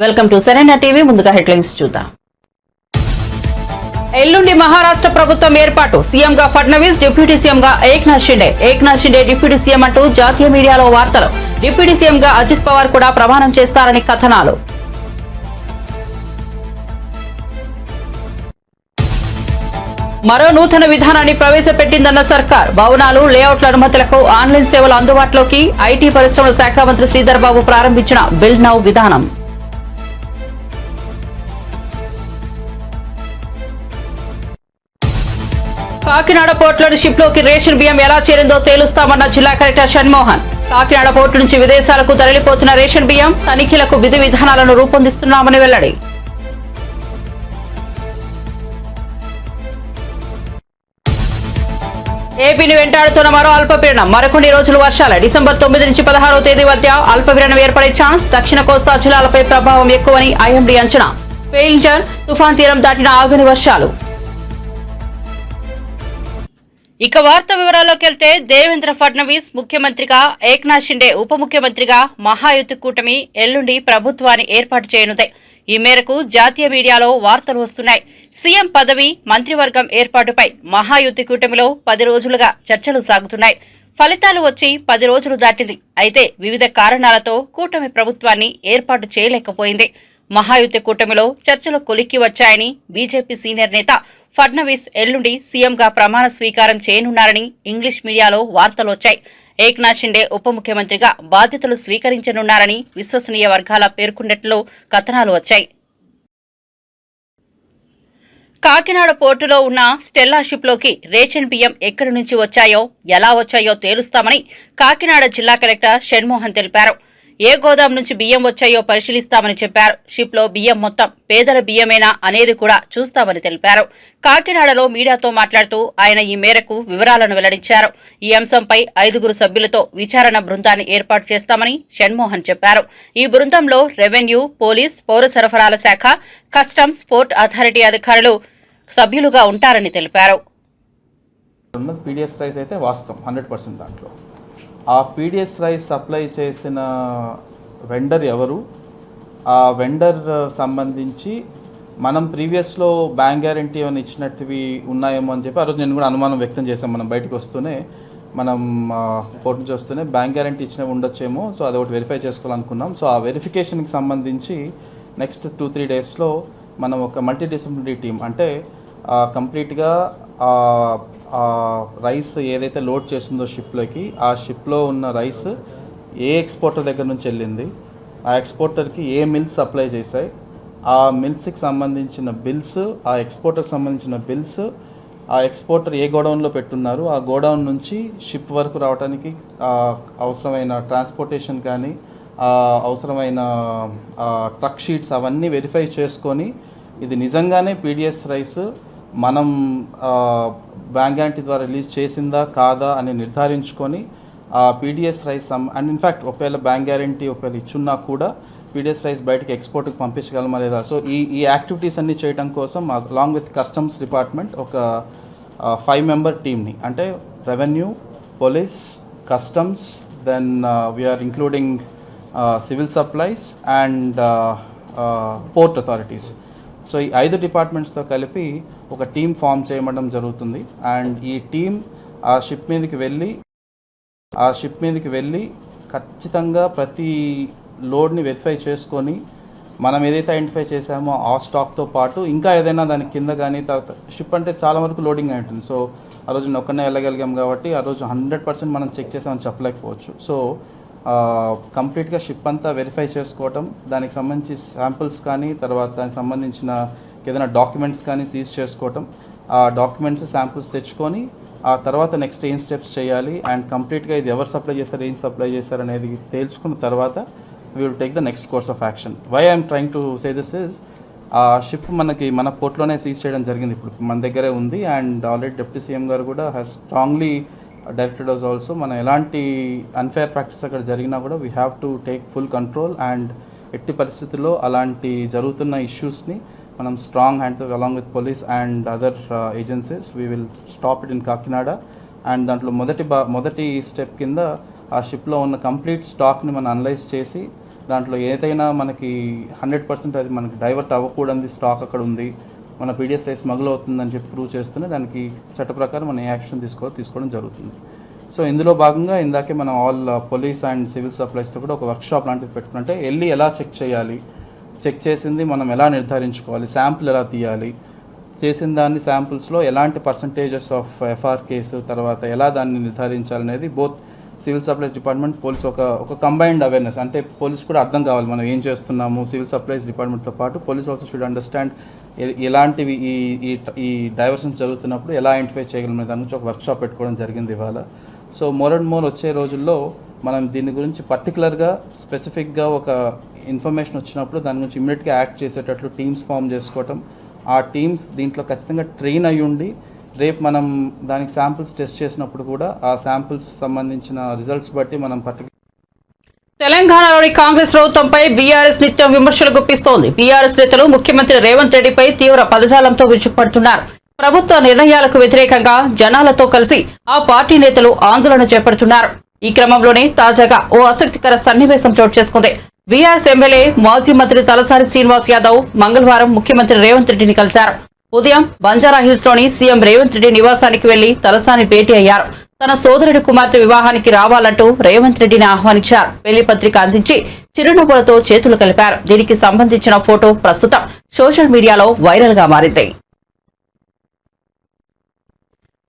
Welcome to సరైన TV. ముందుగా headlines చూద్దాం. ఎల్లుండి మహారాష్ట్ర ప్రభుత్వం ఏర్పాటు. సీఎంగా ఫడ్నవీస్, డిప్యూటీ సీఎంగా ఏక్నాథ్ షిండే డిప్యూటీ సీఎం అంటూ జాతీయ మీడియాలో వార్తలు. డిప్యూటీ సీఎంగా అజిత్ పవార్ కూడా ప్రమాణం చేస్తారని కథనాలు. మరో నూతన విధానాన్ని ప్రవేశపెట్టిందన్న సర్కార్. భవనాలు, లేఅవుట్ల అనుమతులకు ఆన్లైన్ సేవలు అందుబాటులోకి. ఐటీ పరిశ్రమల శాఖ మంత్రి శ్రీధర్ బాబు ప్రారంభించిన బిల్డ్ నౌ విధానం. కాకినాడ పోర్టులోని షిప్లోకి రేషన్ బియ్యం ఎలా చేరిందో తేలుస్తామన్న జిల్లా కలెక్టర్ షణ్మోహన్. కాకినాడ పోర్టు నుంచి విదేశాలకు తరలిపోతున్న రేషన్ బియ్యం తనిఖీలకు విధి విధానాలను రూపొందిస్తున్నామని వెల్లడి. ఏపీని వెంటాడుతున్న మరో అల్పపీడనం. మరికొన్ని రోజులు వర్షాలు. డిసెంబర్ 9 నుంచి 16వ తేదీ మధ్య అల్పపీడనం ఏర్పడే ఛాన్స్. దక్షిణ కోస్తా జిల్లాలపై ప్రభావం ఎక్కువని ఐఎండీ అంచనా. పేయింజర్ తుఫాన్ తీరం దాటిన ఆగని వర్షాలు. ఇక వార్త వివరాల్లోకి వెళ్తే, దేవేంద్ర ఫడ్నవీస్ ముఖ్యమంత్రిగా, ఏక్నాథ్ షిండే ఉప ముఖ్యమంత్రిగా మహాయుతి కూటమి ఎల్లుండి ప్రభుత్వాన్ని ఏర్పాటు చేయనుంది. ఈ మేరకు జాతీయ మీడియాలో వార్తలు వస్తున్నాయి. సీఎం పదవి, మంత్రివర్గం ఏర్పాటుపై మహాయుతి కూటమిలో 10 రోజులుగా చర్చలు సాగుతున్నాయి. ఫలితాలు వచ్చి 10 రోజులు దాటింది. అయితే వివిధ కారణాలతో కూటమి ప్రభుత్వాన్ని ఏర్పాటు చేయలేకపోయింది. మహాయుతి కూటమిలో చర్చలు కొలిక్కి వచ్చాయని బీజేపీ సీనియర్ నేత ఫడ్నవీస్ ఎల్లుండి సీఎంగా ప్రమాణ స్వీకారం చేయనున్నారని ఇంగ్లీష్ మీడియాలో వార్తలొచ్చాయి. ఏక్నాథ్ షిండే ఉప ముఖ్యమంత్రిగా బాధ్యతలు స్వీకరించనున్నారని విశ్వసనీయ వర్గాల పేర్కొన్నట్లు కథనాలు వచ్చాయి. కాకినాడ పోర్టులో ఉన్న స్టెల్లా షిప్లోకి రేషన్ బియ్యం ఎక్కడి నుంచి వచ్చాయో, ఎలా వచ్చాయో తేలుస్తామని కాకినాడ జిల్లా కలెక్టర్ షణ్మోహన్ తెలిపారు. ఏ గోదాం నుంచి బియ్యం వచ్చాయో పరిశీలిస్తామని చెప్పారు. షిప్లో బియ్యం మొత్తం పేదల బియ్యమేనా అనేది కూడా చూస్తామని తెలిపారు. కాకినాడలో మీడియాతో మాట్లాడుతూ ఆయన ఈ మేరకు వివరాలను వెల్లడించారు. ఈ అంశంపై 5 సభ్యులతో విచారణ బృందాన్ని ఏర్పాటు చేస్తామని షణ్మోహన్ చెప్పారు. ఈ బృందంలో రెవెన్యూ, పోలీస్, పౌర సరఫరాల శాఖ, కస్టమ్స్, పోర్ట్ అథారిటీ అధికారులు సభ్యులుగా ఉంటారని తెలిపారు. పీడిఎస్ రైస్ అయితే వాస్తవం 100% దాంట్లో. ఆ పీడిఎస్ రైస్ సప్లై చేసిన వెండర్ ఎవరు, ఆ వెండర్ సంబంధించి మనం ప్రీవియస్లో బ్యాంక్ గ్యారంటీ ఏమైనా ఇచ్చినట్టువి ఉన్నాయేమో అని చెప్పి ఆ రోజు నేను కూడా అనుమానం వ్యక్తం చేశాను. మనం బయటకు వస్తూనే, మనం కోర్టు నుంచి వస్తూనే బ్యాంక్ గ్యారంటీ ఇచ్చినవి ఉండొచ్చేమో, సో అది ఒకటి వెరిఫై చేసుకోవాలనుకున్నాం. సో ఆ వెరిఫికేషన్కి సంబంధించి నెక్స్ట్ 2-3 డేస్లో మనం ఒక మల్టీడిసిప్లినరీ టీం, అంటే కంప్లీట్గా రైస్ ఏదైతే లోడ్ చేసిందో షిప్లోకి, ఆ షిప్లో ఉన్న రైస్ ఏ ఎక్స్పోర్టర్ దగ్గర నుంచి వెళ్ళింది, ఆ ఎక్స్పోర్టర్కి ఏ మిల్స్ సప్లై చేశాయి, ఆ మిల్స్కి సంబంధించిన బిల్స్, ఆ ఎక్స్పోర్టర్కి సంబంధించిన బిల్స్, ఆ ఎక్స్పోర్టర్ ఏ గోడౌన్లో పెట్టున్నారు, ఆ గోడౌన్ నుంచి షిప్ వరకు రావడానికి అవసరమైన ట్రాన్స్పోర్టేషన్ కానీ, అవసరమైన ట్రక్ షీట్స్ అవన్నీ వెరిఫై చేసుకొని ఇది నిజంగానే పీడిఎస్ రైస్ మనం బ్యాంక్ గ్యారంటీ ద్వారా రిలీజ్ చేసిందా కాదా అని నిర్ధారించుకొని ఆ పీడిఎస్ రైస్ అండ్ ఇన్ఫ్యాక్ట్ ఒకవేళ బ్యాంక్ గ్యారంటీ ఒకవేళ ఇచ్చున్నా కూడా పీడిఎస్ రైస్ బయటకి ఎక్స్పోర్ట్కి పంపించగలమా లేదా. సో ఈ యాక్టివిటీస్ అన్నీ చేయడం కోసం అలాంగ్ విత్ కస్టమ్స్ డిపార్ట్మెంట్ ఒక 5 మెంబర్ టీమ్ని, అంటే revenue, police, customs, then we are including civil supplies and port authorities. So ఈ 5 డిపార్ట్మెంట్స్తో కలిపి ఒక టీం ఫామ్ చేయడం జరుగుతుంది. అండ్ ఈ టీం ఆ షిప్ మీదకి వెళ్ళి ఖచ్చితంగా ప్రతి లోడ్ని వెరిఫై చేసుకొని మనం ఏదైతే ఐడెంటిఫై చేసామో ఆ స్టాక్తో పాటు ఇంకా ఏదైనా దాని కింద కానీ, తర్వాత షిప్ అంటే చాలా వరకు లోడింగ్ అయి ఉంటుంది. సో ఆ రోజు ఒక్కనే వెళ్ళగలిగాం కాబట్టి ఆ రోజు 100% మనం చెక్ చేసామని చెప్పలేకపోవచ్చు. సో కంప్లీట్గా షిప్ అంతా వెరిఫై చేసుకోవటం, దానికి సంబంధించి శాంపిల్స్ కానీ, తర్వాత దానికి సంబంధించిన ఏదైనా డాక్యుమెంట్స్ కానీ సీజ్ చేసుకోవటం, ఆ డాక్యుమెంట్స్ శాంపిల్స్ తెచ్చుకొని ఆ తర్వాత నెక్స్ట్ ఏం స్టెప్స్ చేయాలి అండ్ కంప్లీట్గా ఇది ఎవరు సప్లై చేశారు, ఏం సప్లై చేశారు అనేది తేల్చుకున్న తర్వాత we will take the next course of action. Why I'm trying to say this is, ఆ షిప్ మన పోర్ట్లోనే సీజ్ చేయడం జరిగింది, ఇప్పుడు మన దగ్గరే ఉంది. అండ్ ఆల్రెడీ డిప్యూటీ సీఎం గారు కూడా has strongly directed us also. మన ఎలాంటి అన్ఫేర్ ప్రాక్టీస్ అక్కడ జరిగినా కూడా we have to take full control. And ఎట్టి పరిస్థితుల్లో అలాంటి జరుగుతున్న ఇష్యూస్ని మనం స్ట్రాంగ్ హ్యాండ్తో along with police and other agencies we will stop it in Kakinada. And దాంట్లో మొదటి స్టెప్ కింద ఆ షిప్లో ఉన్న కంప్లీట్ స్టాక్ని మనం అనలైజ్ చేసి దాంట్లో ఏదైనా మనకి 100% అది మనకి డైవర్ట్ అవ్వకూడదు స్టాక్ అక్కడ ఉంది, మన పీడిఎస్ రైస్ స్మగుల్ అవుతుందని చెప్పి ప్రూవ్ చేస్తూనే దానికి చట్ట ప్రకారం మనం ఏ యాక్షన్ తీసుకోవడం జరుగుతుంది. సో ఇందులో భాగంగా ఇందాకే మనం ఆల్ పోలీస్ అండ్ సివిల్ సప్లైస్తో కూడా ఒక వర్క్షాప్ లాంటిది పెట్టుకుంటే వెళ్ళి ఎలా చెక్ చేయాలి, చెక్ చేసింది మనం ఎలా నిర్ధారించుకోవాలి, శాంపుల్ ఎలా తీయాలి, చేసిన దాన్ని శాంపుల్స్లో ఎలాంటి పర్సంటేజెస్ ఆఫ్ ఎఫ్ఆర్ కేసు తర్వాత ఎలా దాన్ని నిర్ధారించాలనేది both civil supplies department police ఒక కంబైన్డ్ అవేర్నెస్, అంటే పోలీస్ కూడా అర్థం కావాలి మనం ఏం చేస్తున్నాము. సివిల్ సప్లైస్ డిపార్ట్మెంట్తో పాటు పోలీస్ ఆల్సో షుడ్ అండర్స్టాండ్ ఎలాంటివి ఈ డైవర్షన్ జరుగుతున్నప్పుడు ఎలా ఐడెంటిఫై చేయగలమే దాని గురించి ఒక వర్క్షాప్ పెట్టుకోవడం జరిగింది ఇవాళ. సో మోర్ అండ్ మోర్ వచ్చే రోజుల్లో మనం దీని గురించి పర్టికులర్గా స్పెసిఫిక్గా ఒక ఇన్ఫర్మేషన్ వచ్చినప్పుడు దాని గురించి ఇమ్మీడియట్గా యాక్ట్ చేసేటట్లు టీమ్స్ ఫామ్ చేసుకోవటం, ఆ టీమ్స్ దీంట్లో ఖచ్చితంగా ట్రైన్ అయ్యి ఉండి రేపు మనం దానికి శాంపిల్స్ టెస్ట్ చేసినప్పుడు కూడా ఆ శాంపిల్స్ సంబంధించిన రిజల్ట్స్ బట్టి మనం తెలంగాణలోని కాంగ్రెస్ ప్రభుత్వంపై బీఆర్ఎస్ నిత్యం విమర్శలు గుప్పిస్తోంది. బీఆర్ఎస్ నేతలు ముఖ్యమంత్రి రేవంత్ రెడ్డిపై తీవ్ర పదజాలంతో విరుచుకుపడుతున్నారు. ప్రభుత్వ నిర్ణయాలకు వ్యతిరేకంగా జనాలతో కలిసి ఆ పార్టీ నేతలు ఆందోళన చేపడుతున్నారు. ఈ క్రమంలోనే తాజాగా ఓ ఆసక్తికర సన్నివేశం చోటు చేసుకుంది. బీఆర్ఎస్ ఎమ్మెల్యే మాజీ మంత్రి తలసాని శ్రీనివాస్ యాదవ్ మంగళవారం ముఖ్యమంత్రి రేవంత్ రెడ్డిని కలిశారు. ఉదయం బంజారాహిల్స్ లోని సీఎం రేవంత్ రెడ్డి నివాసానికి వెళ్లి తలసాని భేటీ అయ్యారు. తన సోదరుడి కుమార్తె వివాహానికి రావాలంటూ రేవంత్ రెడ్డిని ఆహ్వానించారు. పెళ్లి పత్రిక అందించి చిరునవ్వులతో చేతులు కలిపారు. దీనికి సంబంధించిన ఫోటో ప్రస్తుతం సోషల్ మీడియాలో వైరల్ గా మారింది.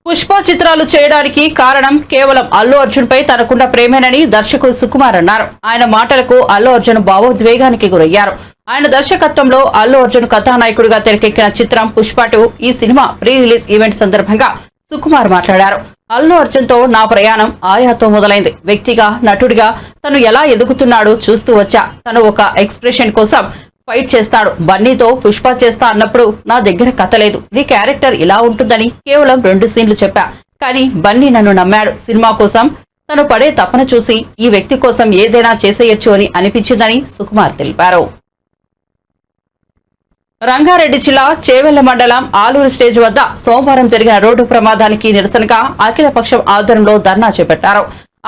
పుష్ప చిత్రాలు చేయడానికి కారణం కేవలం అల్లు అర్జున్ పై తనకున్న ప్రేమేనని దర్శకుడు సుకుమార్ అన్నారు. ఆయన మాటలకు అల్లు అర్జున్ భావోద్వేగానికి గురయ్యారు. ఆయన దర్శకత్వంలో అల్లు అర్జున్ కథానాయకుడిగా తెరకెక్కిన చిత్రం పుష్ప 2 ఈ సినిమా ప్రీ రిలీజ్ ఈవెంట్ సందర్భంగా సుకుమార్ మాట్లాడారు. అల్లు అర్జున్ తో నా ప్రయాణం ఆయాతో మొదలైంది. వ్యక్తిగా నటుడిగా తను ఎలా ఎదుగుతున్నాడో చూస్తూ వచ్చా. తను ఒక ఎక్స్ప్రెషన్ కోసం ఫైట్ చేస్తాడు. బన్నీతో పుష్ప చేస్తా అన్నప్పుడు నా దగ్గర కథ లేదు, ఇది క్యారెక్టర్ ఇలా ఉంటుందని కేవలం 2 సీన్లు చెప్పా. కానీ బన్నీ నన్ను నమ్మాడు. సినిమా కోసం తను పడే తపన చూసి ఈ వ్యక్తి కోసం ఏదైనా చేసేయొచ్చు అని అనిపించిందని సుకుమార్ తెలిపారు. రంగారెడ్డి జిల్లా చేవెళ్ల మండలం ఆలూరు స్టేజ్ వద్ద సోమవారం జరిగిన రోడ్డు ప్రమాదానికి నిరసనగా అఖిలపక్షం ఆధ్వర్యంలో ధర్నా చేపట్టారు.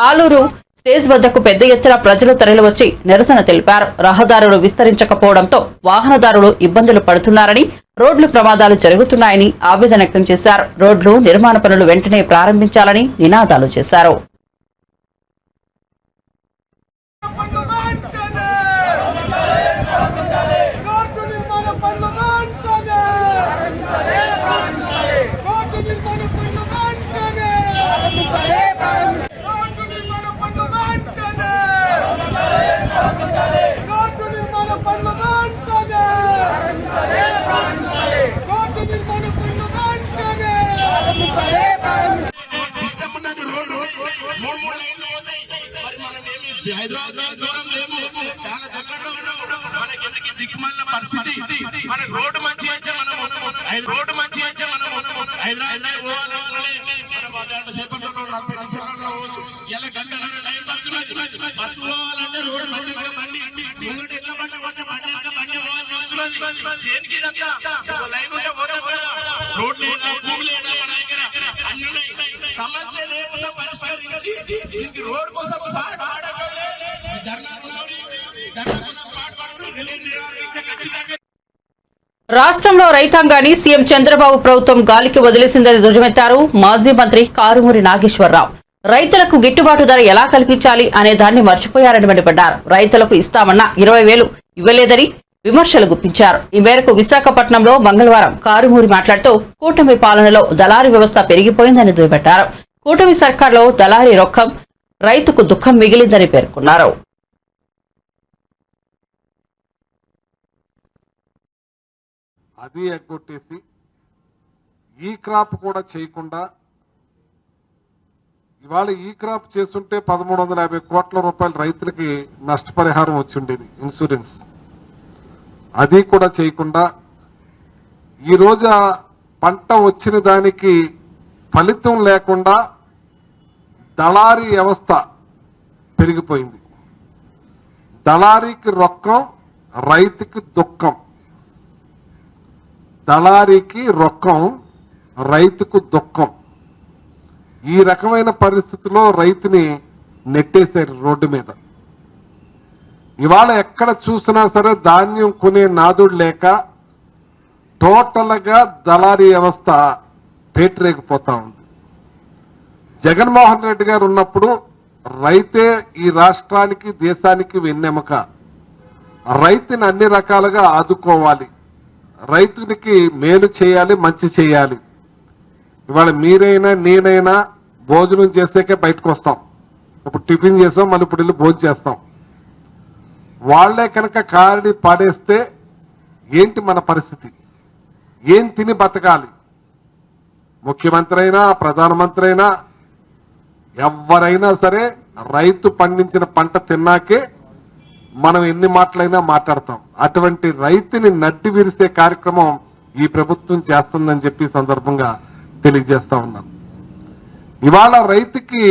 ఆలూరు స్టేజ్ వద్దకు పెద్ద ఎత్తున ప్రజలు తరలివచ్చి నిరసన తెలిపారు. రహదారులు విస్తరించకపోవడంతో వాహనదారులు ఇబ్బందులు పడుతున్నారని, రోడ్లు ప్రమాదాలు జరుగుతున్నాయని ఆవేదన వ్యక్తం చేశారు. రోడ్లు నిర్మాణ పనులు వెంటనే ప్రారంభించాలని నినాదాలు చేశారు. హైదరాబాద్ దూరం లేము, చాలా దగ్గరలో ఉన్నాము. మనకి దిక్కుమాలిన పరిస్థితి. మన రోడ్డు మంచి అయితే మనం హైదరాబాద్ పోవాలనుకుంటే మనం సేపట్లో 40 నిమిషాలలో ఎలా గంటల టైం పడుతున్నది. బస్సు పోవాలంటే రోడ్డు బండి ముంగటి ఎట్లా బండి పోతే బండి పోవాల్సి వస్తున్నది. దేనికి లైన్ ఉంటే పోతే రోడ్డు మన దగ్గర అన్ని సమస్య లేకుండా పరిష్కరించి దీనికి రోడ్ కోసం రాష్ట్రంలో రైతాంగాన్ని సీఎం చంద్రబాబు ప్రభుత్వం గాలికి వదిలేసిందని ధ్వజమెత్తారు మాజీ మంత్రి కారుమూరి నాగేశ్వరరావు. రైతులకు గిట్టుబాటు ధర ఎలా కల్పించాలి అనే దాన్ని మర్చిపోయారని మండిపడ్డారు. రైతులకు ఇస్తామన్న 20,000 ఇవ్వలేదని విమర్శలు గుప్పించారు. ఈ మేరకు విశాఖపట్నంలో మంగళవారం కారుమూరి మాట్లాడుతూ కూటమి పాలనలో దళారీ వ్యవస్థ పెరిగిపోయిందని దుయ్యబట్టారు. కూటమి సర్కార్లో దళారీ రొక్కం రైతుకు దుఃఖం మిగిలిందని పేర్కొన్నారు. అది ఎగ్గొట్టేసి ఈ క్రాప్ కూడా చేయకుండా ఇవాళ ఈ క్రాప్ చేస్తుంటే 1,350 కోట్ల రూపాయలు రైతులకి నష్టపరిహారం వచ్చి ఉండేది, ఇన్సూరెన్స్. అది కూడా చేయకుండా ఈరోజు పంట వచ్చిన దానికి ఫలితం లేకుండా దళారీ వ్యవస్థ పెరిగిపోయింది. దళారీకి రొక్కం, రైతుకి దుఃఖం. దళారీకి రొక్కం, రైతుకు దుఃఖం. ఈ రకమైన పరిస్థితిలో రైతుని నెట్టేశారు రోడ్డు మీద. ఇవాళ ఎక్కడ చూసినా సరే ధాన్యం కొనే నాదుడు లేక టోటల్గా దళారీ వ్యవస్థ పేటరేగిపోతా ఉంది. జగన్మోహన్ రెడ్డి గారు ఉన్నప్పుడు రైతే ఈ రాష్ట్రానికి దేశానికి వెన్నెముక. రైతుని అన్ని రకాలుగా ఆదుకోవాలి, రైతునికి మేలు చేయాలి, మంచి చేయాలి. ఇవాళ మీరైనా నేనైనా భోజనం చేసాకే బయటకు వస్తాం. ఇప్పుడు టిఫిన్ చేసాం, మళ్ళీ ఇప్పుడు వెళ్ళి భోజనం చేస్తాం. వాళ్లే కనుక కారడి పాడేస్తే ఏంటి మన పరిస్థితి? ఏం తిని బతకాలి? ముఖ్యమంత్రి అయినా ప్రధానమంత్రి అయినా ఎవరైనా సరే రైతు పండించిన పంట తిన్నాకే మనం ఎన్ని మాటలైనా మాట్లాడతాం. అటువంటి రైతుని నడ్డి విరిసే కార్యక్రమం ఈ ప్రభుత్వం చేస్తుందని చెప్పి సందర్భంగా తెలియజేస్తా ఉన్నాను. ఇవాళ రైతుకి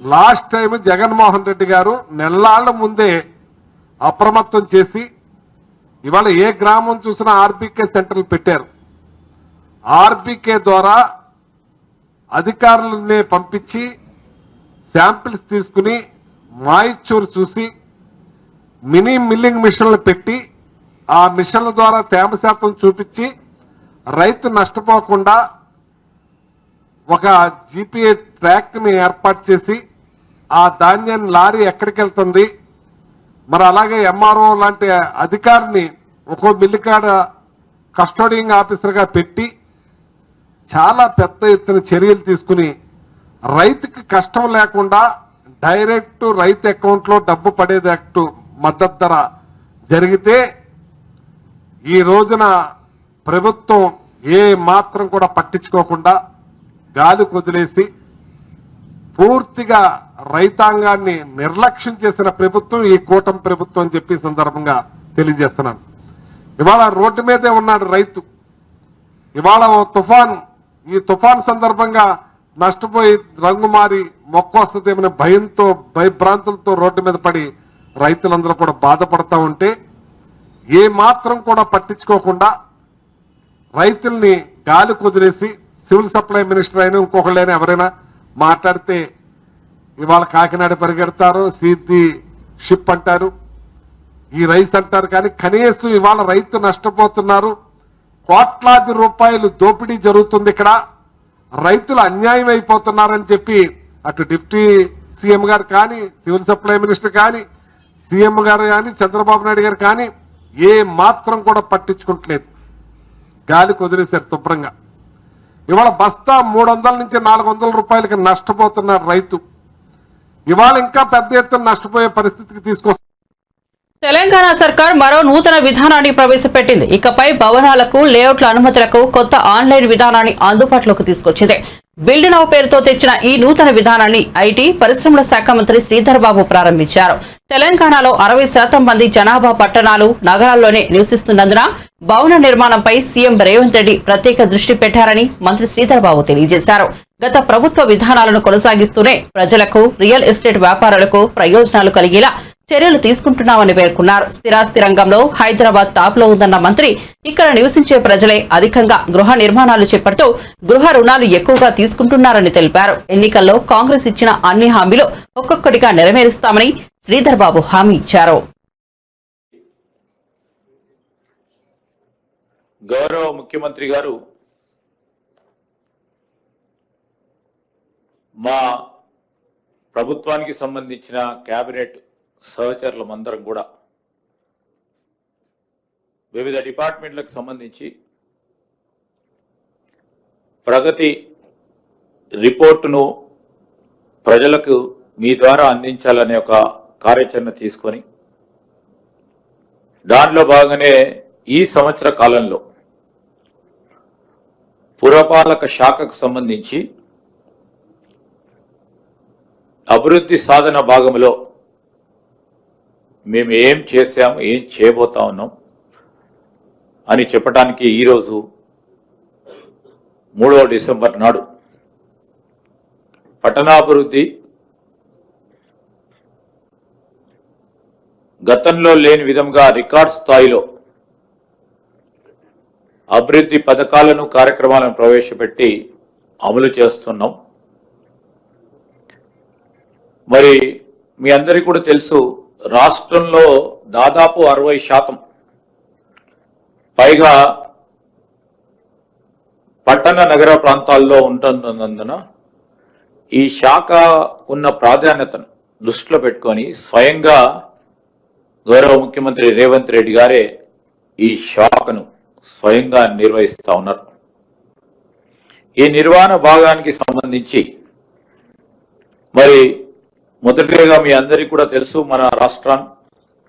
లాస్ట్ టైం జగన్మోహన్ రెడ్డి గారు నెల్లాళ్ల ముందే అప్రమత్తం చేసి ఇవాళ ఏ గ్రామం చూసినా ఆర్బీకే సెంటర్లు పెట్టారు. ఆర్బీకే ద్వారా అధికారులనే పంపించి శాంపిల్స్ తీసుకుని మాయిచ్చూరు చూసి మినీ మిల్లింగ్ మిషన్లు పెట్టి ఆ మిషన్ల ద్వారా తేమ శాతం చూపించి రైతు నష్టపోకుండా ఒక జీపీఏ ట్రాక్ని ఏర్పాటు చేసి ఆ ధాన్యాన్ని లారీ ఎక్కడికి వెళ్తుంది, మరి అలాగే ఎంఆర్ఓ లాంటి అధికారిని ఒక్కో మిల్లికాడ కస్టోడియింగ్ ఆఫీసర్గా పెట్టి చాలా పెద్ద ఎత్తున చర్యలు తీసుకుని రైతుకి కష్టం లేకుండా డైరెక్ట్ రైతు అకౌంట్లో డబ్బు పడేటట్టు మద్దతు ధర జరిగితే ఈ రోజున ప్రభుత్వం ఏ మాత్రం కూడా పట్టించుకోకుండా గాలి కొదిలేసి పూర్తిగా రైతాంగాన్ని నిర్లక్ష్యం చేసిన ప్రభుత్వం ఈ కూటమి ప్రభుత్వం అని చెప్పి సందర్భంగా తెలియజేస్తున్నాను. ఇవాళ రోడ్డు మీదే ఉన్నాడు రైతు. ఇవాళ ఈ తుఫాన్ సందర్భంగా నష్టపోయి రంగు మారి మొక్క వస్తుందేమనే భయంతో భయభ్రాంతులతో రోడ్డు మీద పడి రైతులందరూ కూడా బాధపడతా ఉంటే ఏ మాత్రం కూడా పట్టించుకోకుండా రైతుల్ని గాలి కుదిరేసి సివిల్ సప్లై మినిస్టర్ అయినా ఇంకొకళ్ళైనా ఎవరైనా మాట్లాడితే ఇవాళ కాకినాడ పరిగెడతారు, సీది షిప్ అంటారు, ఈ రైస్ అంటారు. కానీ కనీసం ఇవాళ రైతు నష్టపోతున్నారు, కోట్లాది రూపాయలు దోపిడీ జరుగుతుంది, ఇక్కడ రైతులు అన్యాయం అయిపోతున్నారని చెప్పి అటు డిప్యూటీ సీఎం గారు కానీ సివిల్ సప్లై మినిస్టర్ కానీ సీఎం గారు కానీ చంద్రబాబు నాయుడు గారు కానీ ఏ మాత్రం కూడా పట్టించుకోవట్లేదు. గాలి కుదిరేశారు శుభ్రంగా. ఇవాళ బస్తా 300 నుంచి 400 రూపాయలకి నష్టపోతున్నారు రైతు. ఇవాళ ఇంకా పెద్ద ఎత్తున నష్టపోయే పరిస్థితికి తీసుకొస్తారు. తెలంగాణ సర్కార్ మరో నూతన విధానాన్ని ప్రవేశపెట్టింది. ఇకపై భవనాలకు లేఅవుట్ల అనుమతులకు కొత్త ఆన్లైన్ విధానాన్ని అందుబాటులోకి తీసుకొచ్చింది. బిల్డ్ నౌ పేరుతో తెచ్చిన ఈ నూతన విధానాన్ని ఐటీ పరిశ్రమల శాఖ మంత్రి శ్రీధర్ బాబు ప్రారంభించారు. తెలంగాణలో 60% మంది జనాభా పట్టణాలు, నగరాల్లోనే నివసిస్తున్నందున భవన నిర్మాణంపై సీఎం రేవంత్ రెడ్డి ప్రత్యేక దృష్టి పెట్టారని మంత్రి శ్రీధర్ బాబు తెలియజేశారు. గత ప్రభుత్వ విధానాలను కొనసాగిస్తూనే ప్రజలకు, రియల్ ఎస్టేట్ వ్యాపారులకు ప్రయోజనాలు కలిగేలా చర్యలు తీసుకుంటున్నామని పేర్కొన్నారు. స్థిరాస్తి రంగంలో హైదరాబాద్ టాప్ లో ఉందన్న మంత్రి ఇక్కడ నివసించే ప్రజలే అధికంగా గృహ నిర్మాణాలు చేపడుతూ గృహ రుణాలు ఎక్కువగా తీసుకుంటున్నారని తెలిపారు. ఎన్నికల్లో కాంగ్రెస్ ఇచ్చిన అన్ని హామీలు ఒక్కొక్కటిగా నెరవేరుస్తామని శ్రీధర్ బాబు హామీ ఇచ్చారు. గౌరవ ముఖ్యమంత్రి గారు మా ప్రభుత్వానికి సంబంధించిన కేబినెట్ సహచరులమందరం కూడా వివిధ డిపార్ట్మెంట్లకు సంబంధించి ప్రగతి రిపోర్టును ప్రజలకు మీ ద్వారా అందించాలనే ఒక కార్యాచరణ తీసుకొని దానిలో భాగంగానే ఈ సంవత్సర కాలంలో పురపాలక శాఖకు సంబంధించి అభివృద్ధి సాధన భాగంలో మేము ఏం చేశాము, ఏం చేయబోతా ఉన్నాం అని చెప్పడానికి ఈరోజు 3వ డిసెంబర్ నాడు పట్టణాభివృద్ధి గతంలో లేని విధంగా రికార్డ్ స్థాయిలో అభివృద్ధి పథకాలను, కార్యక్రమాలను ప్రవేశపెట్టి అమలు చేస్తున్నాం. మరి మీ అందరికీ కూడా తెలుసు, రాష్ట్రంలో దాదాపు 60% పైగా పట్టణ నగర ప్రాంతాల్లో ఉంటున్నందున ఈ శాఖ ఉన్న ప్రాధాన్యతను దృష్టిలో పెట్టుకొని స్వయంగా గౌరవ ముఖ్యమంత్రి రేవంత్ రెడ్డి గారే ఈ శాఖను స్వయంగా నిర్వహిస్తూ ఉన్నారు. ఈ నిర్వహణ భాగానికి సంబంధించి మరి మొదటిగా మీ అందరికీ కూడా తెలుసు, మన రాష్ట్రం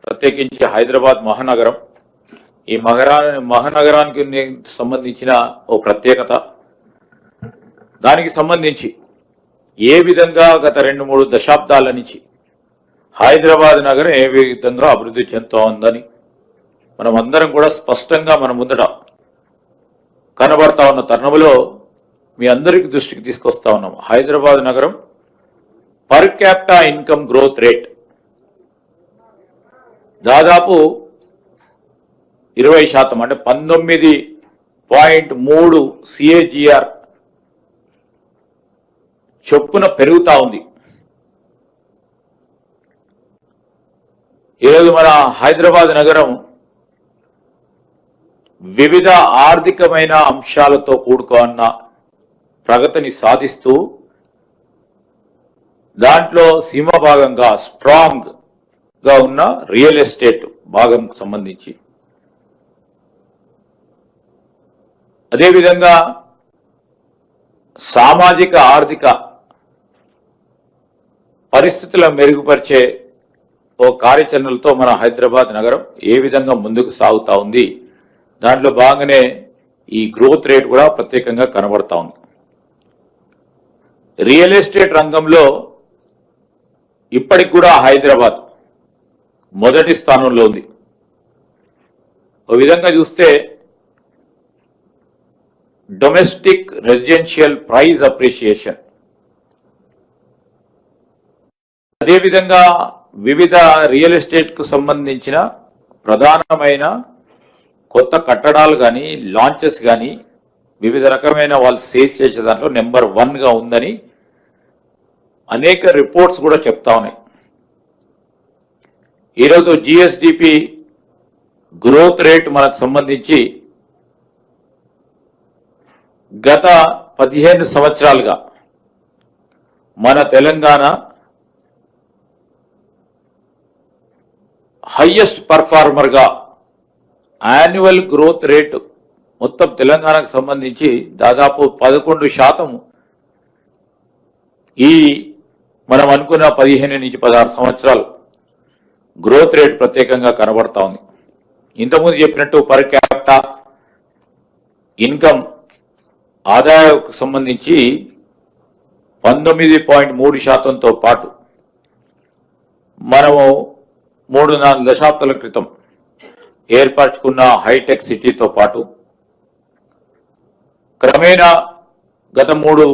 ప్రత్యేకించి హైదరాబాద్ మహానగరం, ఈ మహానగరానికి సంబంధించిన ఓ ప్రత్యేకత, దానికి సంబంధించి ఏ విధంగా గత 2-3 దశాబ్దాల నుంచి హైదరాబాద్ నగరం ఏ విధంగా అభివృద్ధి చెందుతూ ఉందని మనం అందరం కూడా స్పష్టంగా మన ముందట కనబడతా ఉన్న తరుణంలో మీ అందరికి దృష్టికి తీసుకొస్తా ఉన్నాం. హైదరాబాద్ నగరం per capita income growth rate దాదాపు 20%, అంటే 19.3 CAGR చొప్పున పెరుగుతా ఉంది. ఈరోజు మన హైదరాబాద్ నగరం వివిధ ఆర్థికమైన అంశాలతో కూడుకున్న ప్రగతిని సాధిస్తూ దాంట్లో సీమాభాగంగా స్ట్రాంగ్ గా ఉన్న రియల్ ఎస్టేట్ భాగం సంబంధించి, అదేవిధంగా సామాజిక ఆర్థిక పరిస్థితులను మెరుగుపరిచే ఓ కార్యాచరణలతో మన హైదరాబాద్ నగరం ఏ విధంగా ముందుకు సాగుతా ఉంది, దాంట్లో భాగంగానే ఈ గ్రోత్ రేట్ కూడా ప్రత్యేకంగా కనబడతా ఉంది. రియల్ ఎస్టేట్ రంగంలో ఇప్పటికి కూడా హైదరాబాద్ మొదటి స్థానంలో ఉంది. ఓ విధంగా చూస్తే డొమెస్టిక్ రెసిడెన్షియల్ ప్రైస్ అప్రిషియేషన్, అదేవిధంగా వివిధ రియల్ ఎస్టేట్ కు సంబంధించిన ప్రధానమైన కొత్త కట్టడాలు కానీ లాంచెస్ కానీ వివిధ రకమైన వాళ్ళు సేల్ చేసే దాంట్లో నెంబర్ 1గా ఉందని అనేక రిపోర్ట్స్ కూడా చెప్తా ఉన్నాయి. ఈరోజు జిఎస్డిపి గ్రోత్ రేట్ మనకు సంబంధించి గత 15 సంవత్సరాలుగా మన తెలంగాణ హైయెస్ట్ పర్ఫార్మర్ గా యాన్యువల్ గ్రోత్ రేటు మొత్తం తెలంగాణకు సంబంధించి దాదాపు 11% ఈ మనం అనుకున్న 15 నుంచి 16 సంవత్సరాలు గ్రోత్ రేట్ ప్రత్యేకంగా కనబడతా ఉంది. ఇంతకుముందు చెప్పినట్టు పర్ క్యాపిటా ఇన్కమ్ ఆదాయకు సంబంధించి 19.3%తో పాటు మనము 3-4 దశాబ్దాల క్రితం ఏర్పరచుకున్న హైటెక్ సిటీతో పాటు క్రమేణా గత 3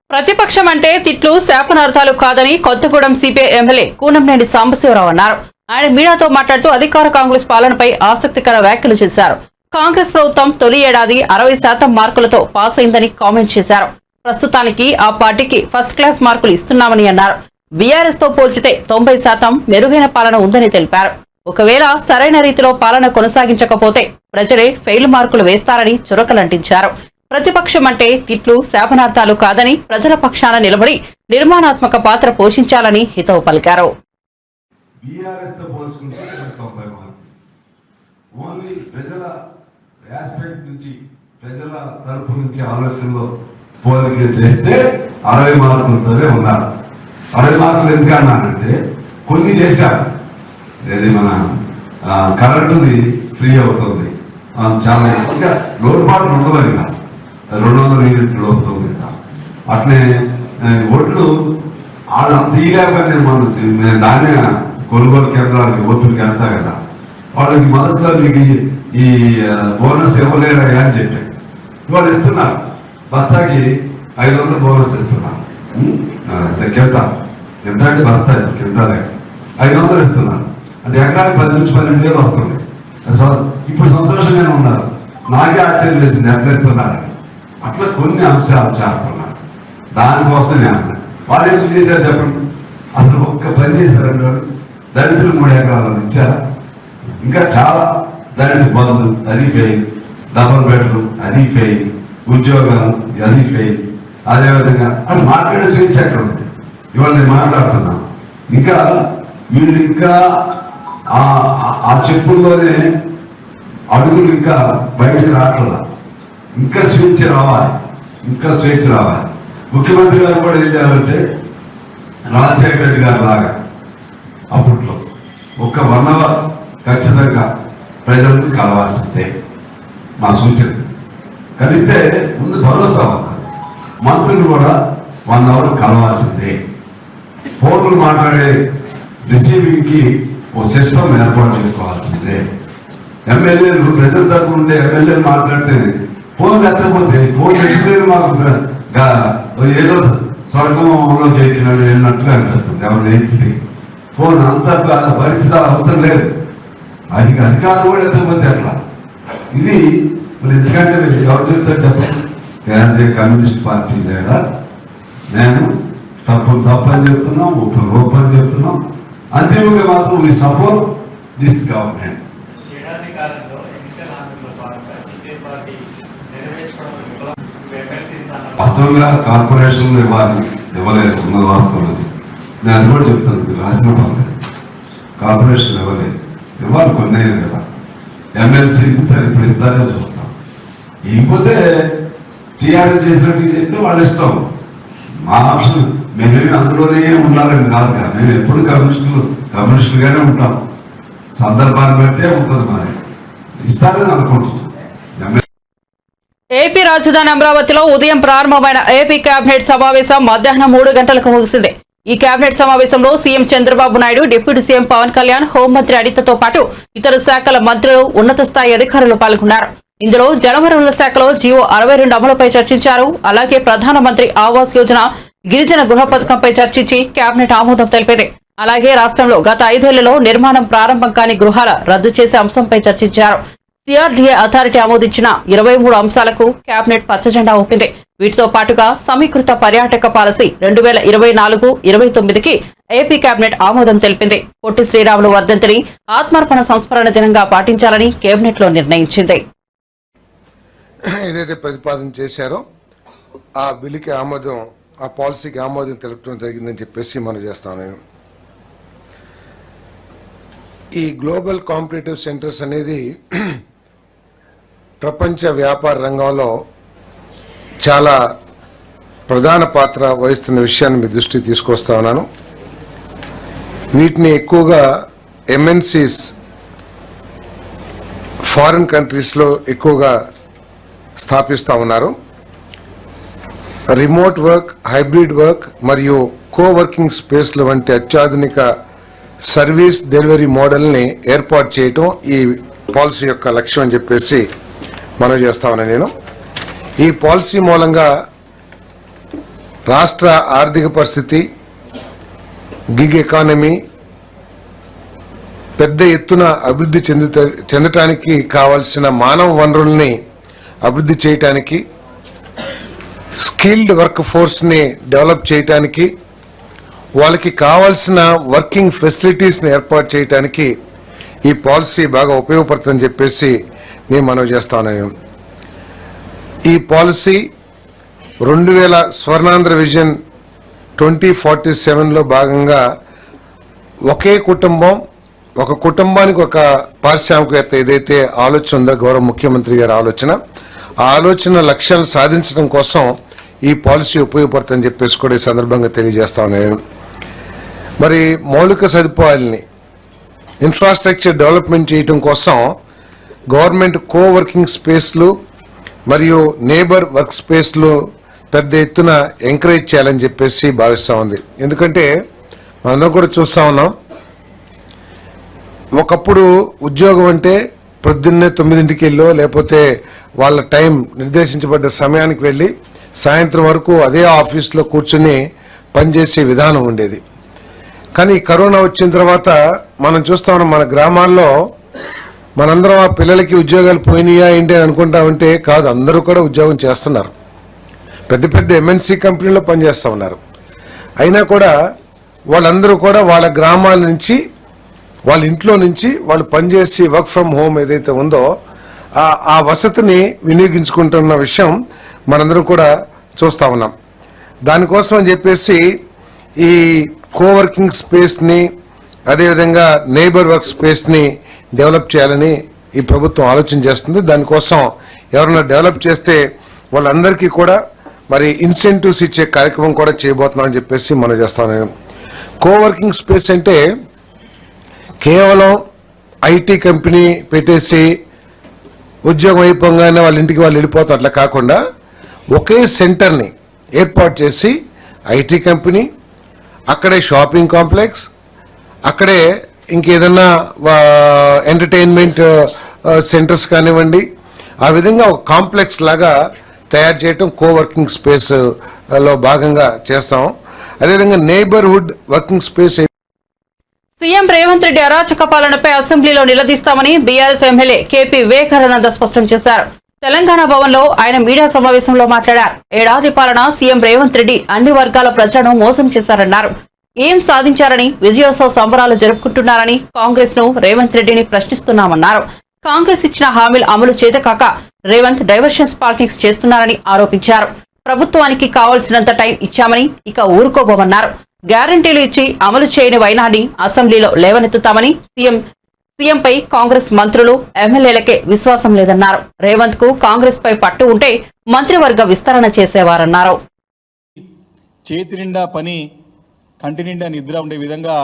ప్రతిపక్షం అంటే తిట్లు శాపనార్థాలు కాదని కొత్తగూడెం సిపిఐ ఎమ్మెల్యే కూనంనేని సాంబశివరావు అన్నారు. ఆయన మీడియాతో మాట్లాడుతూ అధికార కాంగ్రెస్ పాలనపై ఆసక్తికర వ్యాఖ్యలు చేశారు. కాంగ్రెస్ ప్రభుత్వం తొలి ఏడాది 60% మార్కులతో పాస్ అయిందని కామెంట్ చేశారు. ప్రస్తుతానికి ఆ పార్టీకి ఫస్ట్ క్లాస్ మార్కులు ఇస్తున్నామని అన్నారు. బీఆర్ఎస్ తో పోల్చితే 90% మెరుగైన పాలన ఉందని తెలిపారు. ఒకవేళ సరైన రీతిలో పాలన కొనసాగించకపోతే ప్రజలే ఫెయిల్ మార్కులు వేస్తారని చురకలంటించారు. ప్రతిపక్షం అంటే తిట్లు శాపనార్థాలు కాదని ప్రజల పక్షాన నిలబడి నిర్మాణాత్మక పాత్ర పోషించాలని హితవు పలికారు. ప్రజల తరపు నుంచి ఆలోచనలో పోలిక చేస్తే 60 మార్కులతోనే ఉన్నారు. 60 మార్కులు ఎందుకన్నానంటే కొన్ని చేశారు. ఏది మన కరెంటుది ఫ్రీ అవుతుంది, చాలా ఇంకా లోటుపాట్లు ఉండదు. ఇంకా 200 యూనిట్లు అవుతుంది. అట్లే ఓట్లు వాళ్ళు అంత ఇయలేకపోయినా మనం దాన్ని కొనుగోలు కేంద్రాలకి ఓటుకి వెళ్తా కదా, వాళ్ళకి మొదట్లో మీకు ఈ బోనస్ ఇవ్వలేరా అని చెప్పారు. ఇవాళ ఇస్తున్నారు. బస్తాకి 500 బోనస్ ఇస్తున్నారు. కింద అంటే బస్తా కింద 500 ఇస్తున్నారు. అంటే ఎకరానికి 10 నుంచి 12 వేలు వస్తుంది. ఇప్పుడు సంతోషంగానే ఉన్నారు. నాకే ఆశ్చర్యం వేసింది ఎట్లా ఇస్తున్నారు. అట్లా కొన్ని అంశాలు చేస్తున్నారు. దానికోసం నేను వాళ్ళు ఎందుకు చేశారు చెప్పండి. అసలు ఒక్క పని చేశారండి. దళితులు 3 ఎకరాలు ఇచ్చారా? ఇంకా చాలా దళిత బంధు అది ఫెయిల్, డబుల్ బెడ్రూమ్ అది ఫెయిల్, ఉద్యోగాలు అది ఫెయిల్. అదేవిధంగా అది మాట్లాడే స్వేచ్ఛ ఎక్కడ ఉంది? ఇవాళ నేను మాట్లాడుతున్నాను. ఇంకా వీళ్ళు ఇంకా ఆ చెప్పుల్లోనే అడుగులు ఇంకా బయటకు రావట్లా. ఇంకా స్వేచ్ఛ రావాలి, ఇంకా స్వేచ్ఛ రావాలి. ముఖ్యమంత్రి గారు కూడా ఏం చేయాలంటే రాజశేఖర రెడ్డి గారు లాగా అప్పట్లో ఒక 1 అవర్ ఖచ్చితంగా ప్రజలకు కలవాల్సిందే మా సూచన. కలిస్తే ముందు భరోసా వస్తుంది. మంత్రులు కూడా 1 అవర్ కలవాల్సిందే. ఫోన్లు మాట్లాడే రిసీవింగ్ కి ఓ సిస్టమ్ ఏర్పాటు చేసుకోవాల్సిందే. ఎమ్మెల్యేలు ప్రజల తరఫున ఉండే ఎమ్మెల్యేలు మాట్లాడితే ఫోన్ ఎత్తకపోతే ఫోన్ ఎత్తులేదు మాకు ఏదో స్వర్గంలోకి వెళ్ళినట్టుగా అనిపిస్తుంది. ఎవరు ఎత్తితే ఫోన్ అంత పరిస్థితి అవసరం లేదు. అధికారులు కూడా ఎత్తకపోతే అట్లా. ఇది మరి ఎందుకంటే ఎవరు చెప్తారు చెప్పండి. యాజ్ ఏ కమ్యూనిస్ట్ పార్టీ లేదా నేను తప్పని చెప్తున్నాం, ఒప్పని చెప్తున్నాం. అంతిమంగా మాత్రం వీ సపోర్ట్ దిస్ గవర్నమెంట్. వాస్తవంగా కార్పొరేషన్ ఇవ్వలేదు, ఉన్నది వాస్తవం. నేను అది కూడా చెప్తాను, మీరు రాసిన పర్లేదు. కార్పొరేషన్ ఇవ్వాలి కొన్ని కదా. ఎమ్మెల్సీ సరే ఇప్పుడు ఇస్తారని చూస్తాం. ఇకపోతే టీఆర్ఎస్ చేసినట్టు చేస్తే వాళ్ళ ఇష్టం. మా ఆప్షన్ మేమేమి అందులోనే ఉండాలని కాదు కదా. మేము ఎప్పుడు కమ్యూనిస్టులుగానే ఉంటాం. సందర్భాన్ని బట్టే ఉంటుంది. మరి ఇస్తారని అనుకుంటున్నాం. ఏపీ రాజధాని అమరావతిలో ఉదయం ప్రారంభమైన ఏపీ కేబినెట్ సమావేశం మధ్యాహ్నం 3 గంటలకు ముగిసింది. ఈ కేబినెట్ సమావేశంలో CM Chandrababu Naidu, deputy CM Pawan Kalyan, హోంమంత్రి అనితతో పాటు ఇతర శాఖల మంత్రులు, ఉన్నత స్థాయి అధికారులు పాల్గొన్నారు. ఇందులో జలవనరుల శాఖలో జీవో 62 అమలుపై చర్చించారు. అలాగే ప్రధానమంత్రి ఆవాస్ యోజన, గిరిజన గృహ పథకంపై చర్చించి కేబినెట్ ఆమోదం తెలిపింది. అలాగే రాష్ట్రంలో గత 5 ఏళ్లలో నిర్మాణం ప్రారంభం కాని గృహాల రద్దు చేసే అంశంపై చర్చించారు. సిఆర్డీఏ అథారిటీ ఆమోదించిన 23 అంశాలకు కేబినెట్ పచ్చజెండా ఊపింది. వీటితో పాటుగా సమీకృత పర్యాటక పాలసీ 2024-29కి ఏపీ కేబినెట్ ఆమోదం తెలిపింది. పొట్టి శ్రీరాములు వర్ధంతిని ఆత్మార్పణ సంస్మరణ దినంగా పాటించాలని కేబినెట్ లో నిర్ణయించింది. ఏదైతే ప్రతిపాదన చేశారో ఆ బిల్లుకి ఆమోదం, ఆ పాలసీకి ఆమోదం తెలపడం జరిగిందని చెప్పేసి మనం చేస్తాం. నేను ఈ గ్లోబల్ కాంపిటేటివ్ సెంటర్స్ అనేది ప్రపంచ వ్యాపార రంగంలో చాలా ప్రధాన పాత్ర వహిస్తున్న విషయాన్ని మీ దృష్టికి తీసుకొస్తా ఉన్నాను. వీటిని ఎక్కువగా ఎంఎన్సీస్ ఫారిన్ కంట్రీస్లో ఎక్కువగా స్థాపిస్తూ ఉన్నారు. రిమోట్ వర్క్, హైబ్రిడ్ వర్క్ మరియు కోవర్కింగ్ స్పేస్ల వంటి అత్యాధునిక సర్వీస్ డెలివరీ మోడల్ని ఏర్పాటు చేయటం ఈ పాలసీ యొక్క లక్ష్యం అని చెప్పేసి మనం చేస్తా ఉన్నాను. నేను ఈ పాలసీ మూలంగా రాష్ట్ర ఆర్థిక పరిస్థితి, గిగ్ ఎకానమీ పెద్ద ఎత్తున అభివృద్ధి చెందటానికి కావాల్సిన మానవ వనరుల్ని అభివృద్ధి చేయటానికి, స్కిల్డ్ వర్క్ ఫోర్స్ని డెవలప్ చేయటానికి, వాళ్ళకి కావాల్సిన వర్కింగ్ ఫెసిలిటీస్ని ఏర్పాటు చేయడానికి ఈ పాలసీ బాగా ఉపయోగపడుతుందని చెప్పేసి నేను మనవి చేస్తా ఉన్నాను. ఈ పాలసీ 2000 స్వర్ణాంధ్ర విజన్ 2047లో భాగంగా ఒకే కుటుంబం, ఒక కుటుంబానికి ఒక పారిశ్రామికవేత్త ఏదైతే ఆలోచన ఉందో గౌరవ ముఖ్యమంత్రి గారి ఆలోచన, ఆ ఆలోచన లక్ష్యాలు సాధించడం కోసం ఈ పాలసీ ఉపయోగపడుతుందని చెప్పేసి కూడా ఈ సందర్భంగా తెలియజేస్తా ఉన్నాను. మరి మౌలిక సదుపాయాలని, ఇన్ఫ్రాస్ట్రక్చర్ డెవలప్మెంట్ చేయడం కోసం గవర్నమెంట్ కోవర్కింగ్ స్పేస్లు మరియు నేబర్ వర్క్ స్పేస్లు పెద్ద ఎత్తున ఎంకరేజ్ చేయాలని చెప్పేసి భావిస్తూ ఉంది. ఎందుకంటే మనందరం కూడా చూస్తూ ఉన్నాం, ఒకప్పుడు ఉద్యోగం అంటే పొద్దున్నే 9ంటికి వెళ్ళో లేకపోతే వాళ్ళ టైం నిర్దేశించబడ్డ సమయానికి వెళ్ళి సాయంత్రం వరకు అదే ఆఫీస్లో కూర్చుని పనిచేసే విధానం ఉండేది. కానీ కరోనా వచ్చిన తర్వాత మనం చూస్తా ఉన్నాం, మన గ్రామాల్లో మనందరం ఆ పిల్లలకి ఉద్యోగాలు పోయినాయా ఏంటి అని అనుకుంటా ఉంటే కాదు, అందరూ కూడా ఉద్యోగం చేస్తున్నారు. పెద్ద పెద్ద ఎంఎన్సీ కంపెనీలో పనిచేస్తూ ఉన్నారు. అయినా కూడా వాళ్ళందరూ కూడా వాళ్ళ గ్రామాల నుంచి వాళ్ళ ఇంట్లో నుంచి వాళ్ళు పనిచేసి వర్క్ ఫ్రమ్ హోమ్ ఏదైతే ఉందో ఆ వసతిని వినియోగించుకుంటున్న విషయం మనందరం కూడా చూస్తా ఉన్నాం. దానికోసం అని చెప్పేసి ఈ కోవర్కింగ్ స్పేస్ని అదేవిధంగా నైబర్ వర్క్ స్పేస్ని డెవలప్ చేయాలని ఈ ప్రభుత్వం ఆలోచన చేస్తుంది. దానికోసం ఎవరైనా డెవలప్ చేస్తే వాళ్ళందరికీ కూడా మరి ఇన్సెంటివ్స్ ఇచ్చే కార్యక్రమం కూడా చేయబోతున్నామని చెప్పేసి మనం చేస్తాను. కోవర్కింగ్ స్పేస్ అంటే కేవలం ఐటీ కంపెనీ పెట్టేసి ఉద్యోగం అయిపోగానే వాళ్ళ ఇంటికి వాళ్ళు వెళ్ళిపోతారు, అట్లా కాకుండా ఒకే సెంటర్ని ఏర్పాటు చేసి ఐటీ కంపెనీ, అక్కడే షాపింగ్ కాంప్లెక్స్, అక్కడే ఇంకేదన్నా ఎంటర్టైన్మెంట్ సెంటర్స్ కానివ్వండి, ఆ విధంగా ఒక కాంప్లెక్స్ లాగా తయారు చేయటం కోవర్కింగ్ స్పేస్ లో భాగంగా చేస్తాం. అదేవిధంగా neighbourhood working space. CM Revanth Reddy అరాచక పాలనపై అసెంబ్లీలో నిలదీస్తామని బీఆర్ఎస్ ఎమ్మెల్యే కేపీ వివేకానంద స్పష్టం చేశారు. తెలంగాణ భవన్లో ఆయన మీడియా సమావేశంలో మాట్లాడారు. ఏడాది పాలన సీఎం రేవంత్ రెడ్డి అన్ని వర్గాల ప్రజలను మోసం చేశారన్నారు. ఏం సాధించారని విజయోత్సవ సంబరాలు జరుపుకుంటున్నారని కాంగ్రెస్ ను రేవంత్ రెడ్డిని ప్రశ్నిస్తున్నామన్నారు. కాంగ్రెస్ ఇచ్చిన హామీలు అమలు చేతకాక రేవంత్ డైవర్షన్స్ పాలిటిక్స్ చేస్తున్నారని ఆరోపించారు. ప్రభుత్వానికి కావాల్సినంత టైం ఇచ్చామని ఇక ఊరుకోబోమన్నారు. గ్యారంటీలు ఇచ్చి అమలు చేయని వైనాన్ని అసెంబ్లీలో లేవనెత్తుతామని సీఎంపై కాంగ్రెస్ మంత్రులు ఎమ్మెల్యేలకే విశ్వాసం లేదన్నారు. రేవంత్ కు కాంగ్రెస్ పై పట్టు ఉంటే మంత్రివర్గ విస్తరణ చేసేవారన్నారు. చేతి నిండా పని కంటి నిండా నిద్ర ఉండే విధంగా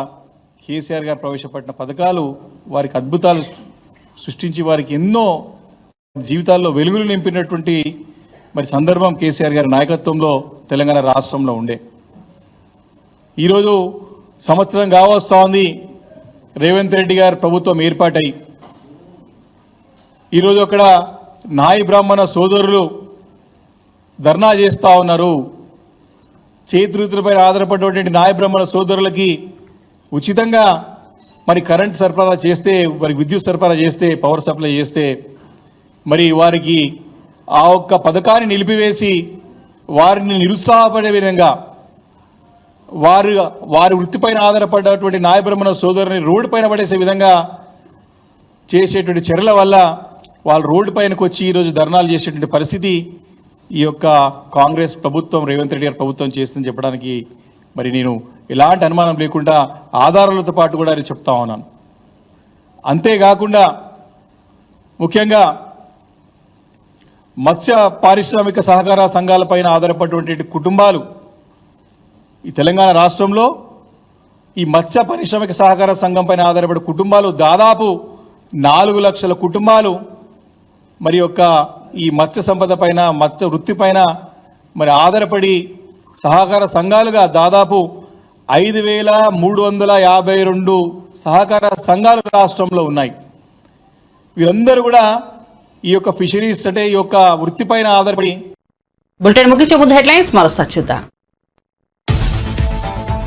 కేసీఆర్ గారు ప్రవేశపెట్టిన పథకాలు వారికి అద్భుతాలు సృష్టించి వారికి ఎన్నో జీవితాల్లో వెలుగులు నింపినటువంటి మరి సందర్భం కేసీఆర్ గారి నాయకత్వంలో తెలంగాణ రాష్ట్రంలో ఉండే. ఈరోజు సంవత్సరం కావస్తా ఉంది రేవంత్ రెడ్డి గారి ప్రభుత్వం ఏర్పాటై. ఈరోజు అక్కడ నాయి బ్రాహ్మణ సోదరులు ధర్నా చేస్తూ ఉన్నారు. చేతివృత్తులపై ఆధారపడినటువంటి నాయ బ్రాహ్మణ సోదరులకి ఉచితంగా మరి కరెంట్ సరఫరా చేస్తే, వారికి విద్యుత్ సరఫరా చేస్తే, పవర్ సప్లై చేస్తే మరి వారికి ఆ ఒక్క పథకాన్ని నిలిపివేసి వారిని నిరుత్సాహపడే విధంగా వారి వృత్తిపైన ఆధారపడ్డటువంటి నాయ బ్రాహ్మణ సోదరుని రోడ్డు పైన పడేసే విధంగా చేసేటువంటి చర్యల వల్ల వాళ్ళు రోడ్డు పైనకు వచ్చి ఈరోజు ధర్నాలు చేసేటువంటి పరిస్థితి ఈ యొక్క కాంగ్రెస్ ప్రభుత్వం, రేవంత్ రెడ్డి గారి ప్రభుత్వం చేస్తుందని చెప్పడానికి మరి నేను ఎలాంటి అనుమానం లేకుండా ఆధారాలతో పాటు కూడా నేను చెప్తా ఉన్నాను. అంతేకాకుండా ముఖ్యంగా మత్స్య పారిశ్రామిక సహకార సంఘాలపైన ఆధారపడినటువంటి కుటుంబాలు ఈ తెలంగాణ రాష్ట్రంలో ఈ మత్స్య పారిశ్రామిక సహకార సంఘం పైన ఆధారపడే కుటుంబాలు దాదాపు 4 లక్షల కుటుంబాలు మరి యొక్క ఈ మత్స్య సంపద పైన, మత్స్య వృత్తి పైన మరి ఆధారపడి సహకార సంఘాలుగా దాదాపు 5,352 సహకార సంఘాలు రాష్ట్రంలో ఉన్నాయి. వీరందరూ కూడా ఈ యొక్క ఫిషరీస్ అంటే ఈ యొక్క వృత్తి పైన ఆధారపడి. బులెటిన్ ముగించే ముందు హెడ్లైన్స్ మరోసారి చూద్దాం.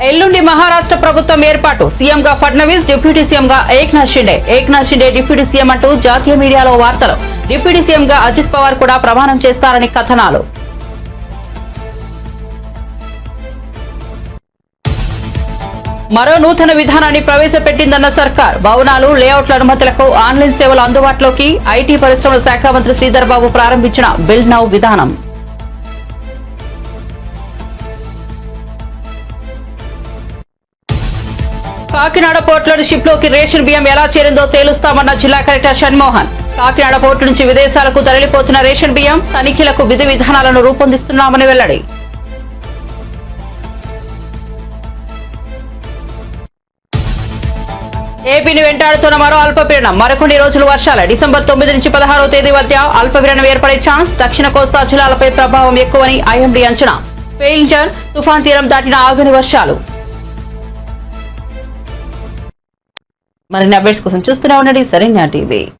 ఎల్లుండి మహారాష్ట్ర ప్రభుత్వం ఏర్పాటు. సీఎంగా ఫడ్నవీస్, డిప్యూటీ సీఎంగా ఏక్నాథ్ షిండే డిప్యూటీ సీఎం అంటూ జాతీయ మీడియాలో వార్తలు. డిప్యూటీ సీఎంగా అజిత్ పవార్ కూడా ప్రమాణం చేస్తారని కథనాలు. మరో నూతన విధానాన్ని ప్రవేశపెట్టిందన్న సర్కార్. భవనాలు, లేఅవుట్ల అనుమతులకు ఆన్లైన్ సేవలు అందుబాటులోకి. ఐటీ పరిశ్రమల శాఖ మంత్రి శ్రీధర్ బాబు ప్రారంభించిన బిల్ నౌ విధానం. కాకినాడ పోర్టులోని షిప్లోకి రేషన్ బియ్యం ఎలా చేరిందో తేలుస్తామన్న జిల్లా కలెక్టర్ షణ్మోహన్. కాకినాడ పోర్టు నుంచి విదేశాలకు తరలిపోతున్న రేషన్ బియ్యం తనిఖీలకు విధి విధానాలను రూపొందిస్తున్నామని వెల్లడి. ఏపీని వెంటాడుతున్న మరో అల్పపీడనం. మరికొన్ని రోజులు వర్షాలు. డిసెంబర్ 9 నుంచి 16వ తేదీ మధ్య అల్పపీడనం ఏర్పడే ఛాన్స్. దక్షిణ కోస్తా జిల్లాలపై ప్రభావం ఎక్కువని ఐఎండీ అంచనా. పేయింజర్ తుఫాన్ తీరం దాటిన ఆగని వర్షాలు. మరిన్ని అప్డేట్స్ కోసం చూస్తూనే ఉండండి సరైన టీవీ.